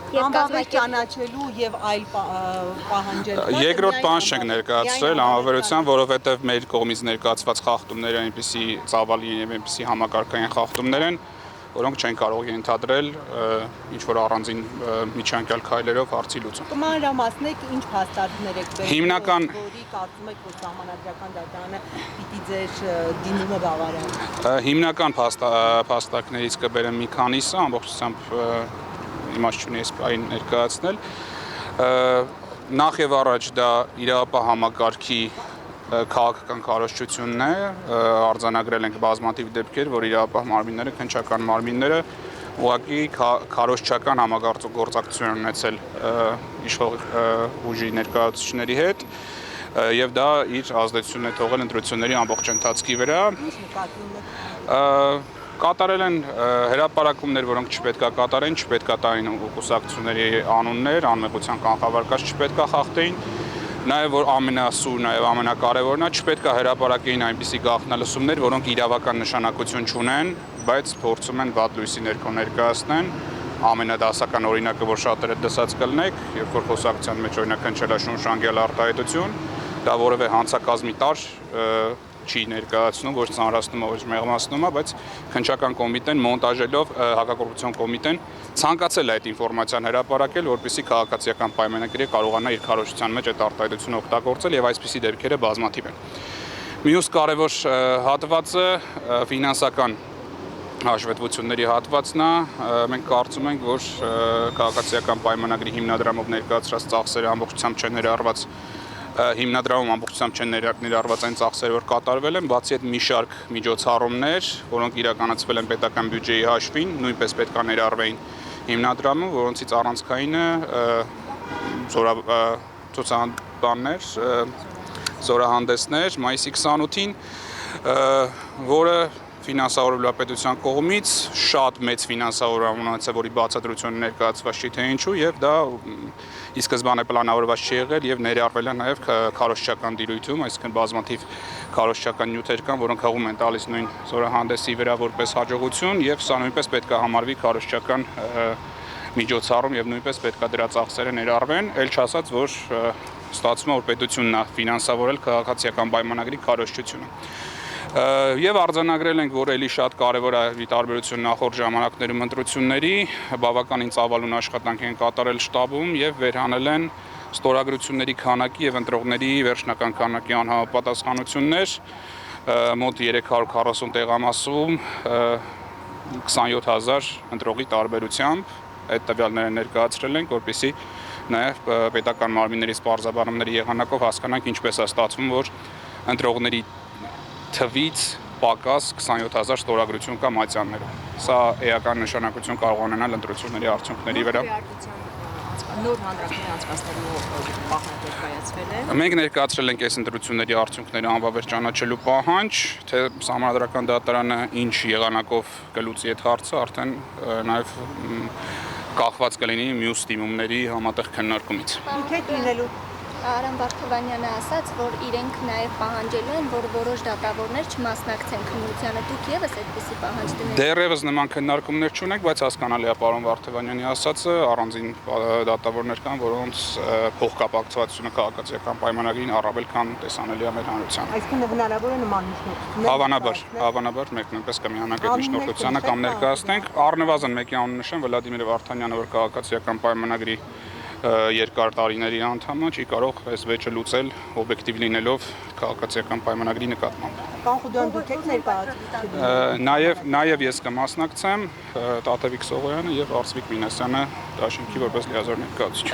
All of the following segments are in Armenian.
Անվավեր ճանաչելու եւ այլ պահանջել։ Երկրորդ բան չենք ներկայացրել անվավերության, որովհետեւ մեր կողմից ներկայացված խախտումները այնպիսի ծավալի եւ այնպիսի համակարգային խախտումներ են, որոնք չեն կարող ենթադրել ինչ որ առանձին միջանկյալ քայլերով հարցի լուծում։ Կմանրամասնեք ինչ փաստարկներ եք բերել, Հիմնական որի կարծում եք, որ Սահմանադրական դատարանը պիտի ձեր դիմումը բավարարի։ Հիմնական փաստարկներից կբերեմ մի քանիսը, ամբողջությամբ իմաստ չունի այն ներկայացնել։ Նախ եւ առաջ դա իրավապահ համակարգի քաղաքական քարոզչությունն է, արձանագրել ենք բազմաթիվ դեպքեր, որ իրավապահ մարմինները, քննչական մարմինները ուղղակի քարոզչական համագործակցություն են ունեցել իշխող ուժի ներկայացուցիչների հետ եւ դա իր ազդեցությունն է թողել ընտրությունների ամբողջ ընթացքի վրա։ Կատարել են հրապարակումներ, որոնք չպետքա կատարեն, չպետքա տային կուսակցությունների անուններ, անմեղության կանխավարկած չպետքա խախտեին, նաև որ ամենասուրը, նաև ամենակարևորն է, չպետքա հրապարակեին այնպիսի գաղտնալսումներ, որոնք իրավական նշանակություն չունեն, բայց փորձում են վատ լույսի ներքո ներկայացնեն։ Ամենադասական օրինակը, որ շատերը դասած կլնեք, երբ որ խոսակցության մեջ օրինակ հնչելաշունչ անգել արտահայտություն, դա որևէ հանցակազմի տար չի ներկայացնում, ոչ ծանրացնում է, ոչ մեղմացնում է, բայց քննչական կոմիտեն մոնտաժելով հակակոռուպցիոն կոմիտեն ցանկացել է այդ ինֆորմացիան հրապարակել, որպեսզի քաղաքացիական պայմանագրի կարողանա իր քարոզչության մեջ այդ արտահայտությունը օգտագործել եւ այսպիսի դեպքերը բազմաթիվ են։ Մյուս կարևոր հատվածը ֆինանսական հաշվետվությունների հատվածն է, մենք կարծում ենք, որ քաղաքացիական պայմանագրի հիմնադրամով ներկայացրած ծախսերը ամբողջությամբ չեն ներառված հիմնադրամում ամբողջությամբ չեն ներառված այն ծախսերը, որ կատարվել են, բացի այդ մի շարք միջոցառումներ, որոնք իրականացվել են պետական բյուջեի հաշվին, նույնպես պետք է ներառվեին հիմնադրամում, որոնցից առանցքայինը ցուցահանդեսներ, զորահանդեսներ մայիսի 28-ին, որը ֆինանսավորվել պետության կողմից շատ մեծ ֆինանսավորում ունեցավ, որի բացատրությունը ներկայացված չի թե ինչու, եւ դա ի սկզբանե պլանավորված չի եղել եւ ներառվել է նաեւ քարոզչական դիրույթում, այսինքն բազմաթիվ քարոզչական նյութեր կան, որոնք հղում են տալիս նույն զորահանդեսի վրա որպես հաջողություն եւ սա նույնպես պետք է համարվի քարոզչական միջոցառում եւ նույնպես պետք է դրա ծախսերը ներառվեն, ել չասած, որ ստացվում է, որ պետությունն է ֆինանսավորել քաղաքացիական պայմանագրի քարոզչությունը։ Եվ արձանագրել ենք, որ էլի շատ կարևոր է ի տարբերություն նախորդ ժամանակներում ընտրությունների, բավականին ծավալուն աշխատանք են կատարել շտաբում եւ վերհանել են ստորագրությունների քանակի եւ ընտրողների վերջնական քանակի անհամապատասխանություններ, մոտ 340 տեղամասում 27000 ընտրողի տարբերությամբ այդ տվյալները ներկայացրել ենք, որպեսզի նաեւ պետական մարմինների սպառազաբանումների եղանակով հասկանանք ինչպես է ստացվում, որ ընտրողների թվից պակաս 27000 ստորագրություն կա մատյաններում։ Սա էական նշանակություն կարող ունենալ ընտրությունների արդյունքների վրա։ Նոր հանրակրթության անցկացնելու պահանջ ներկայացվել է։ Մենք ներկայացրել ենք այս ընտրությունների արդյունքները անվավեր ճանաչելու պահանջ, թե Սահմանադրական դատարանը ինչ եղանակով կլուծի այդ հարցը, արդեն նաև կախված կլինի մյուս դիմումների համատեղ քննարկումից։ Ինչ լինելու Արամ Վարդովանյանը ասաց, որ իրենք նաև պահանջելու են, որ որոշ դատավորներ չմասնակցեն քննությանը, դուք եւս այդպիսի պահանջ դնեք։ Դեռևս նման քննարկումներ չունենք, բայց հասկանալի է պարոն Վարդովանյանի ասածը, առանձին դատավորներ կան, որոնց փոխկապակցվածությունը քաղաքացիական պայմանագրին առավել քան տեսանելի է մեր հանրության։ Այսինքն հնարավոր է նման միջնորդություններ։ Հավանաբար մեկ նույնպես կմիանանք այդ միջնորդությանը կամ ներկայացնենք, առնվազն մեկի անունը նշեմ Վլադիմիր Վարդանյանը, որ քաղաքացիական պայմանագրի երկար տարիների անդամը չի կարող այս վեճը լուծել օբյեկտիվ լինելով քաղաքացիական պայմանագրի նկատմամբ։ Կանխուդյան դուք եք ներկայացրել։ Նաև ես կմասնակցեմ Տաթևիկ Սողոյանը եւ Արծվիկ Մինասյանը դաշինքի որպես լիազոր ներկայացուցիչ։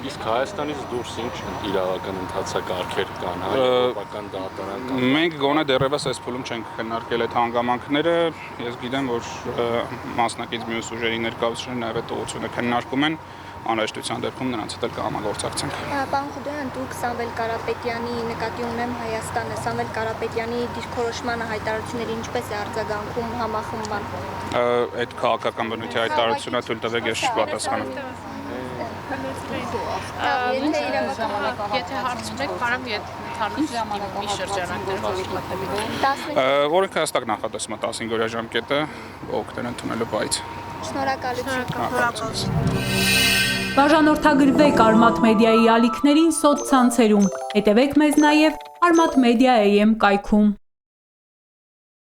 Իսկ Հայաստանից դուրս ինչ իրավական ընթացակարգեր կան, հայկական դատարան կան։ Մենք գոնե դեռևս այս փուլում չենք քննարկել այդ հանգամանքները, ես գիտեմ, որ մասնակից մյուս ուժերի ներկայացուցիչները նաև այդ ուղղությունը քննարկում են, անհրաժեշտության դեպքում նրանց հետ էլ կհամագործակցենք։ Պարոն Խուդոյան, դուք Սամվել Կարապետյանի նկատի ունեմ Հայաստանը, Սամվել Կարապետյանի դիրքորոշմանը հայտարարությունների ինչպես է արձագանքում համախմբան։ Այդ քաղաքական բնույթի հայտարարությունը թույլ տվեք ես չպատասխանեմ։ Եթե հարց ունեք, կարամ ընդհանուր մի շրջանակ Օրենքը հստակ նախատեսում է 15-օրյա ժամկետը օգտեն ընդունելու բայց։ Շնորհակալություն։ Բաժանորդագրվեք Արմաթ մեդիայի ալիքներին սոցցանցերում, հետևեք մեզ նաև Արմաթ Մեդիա AM կայքում։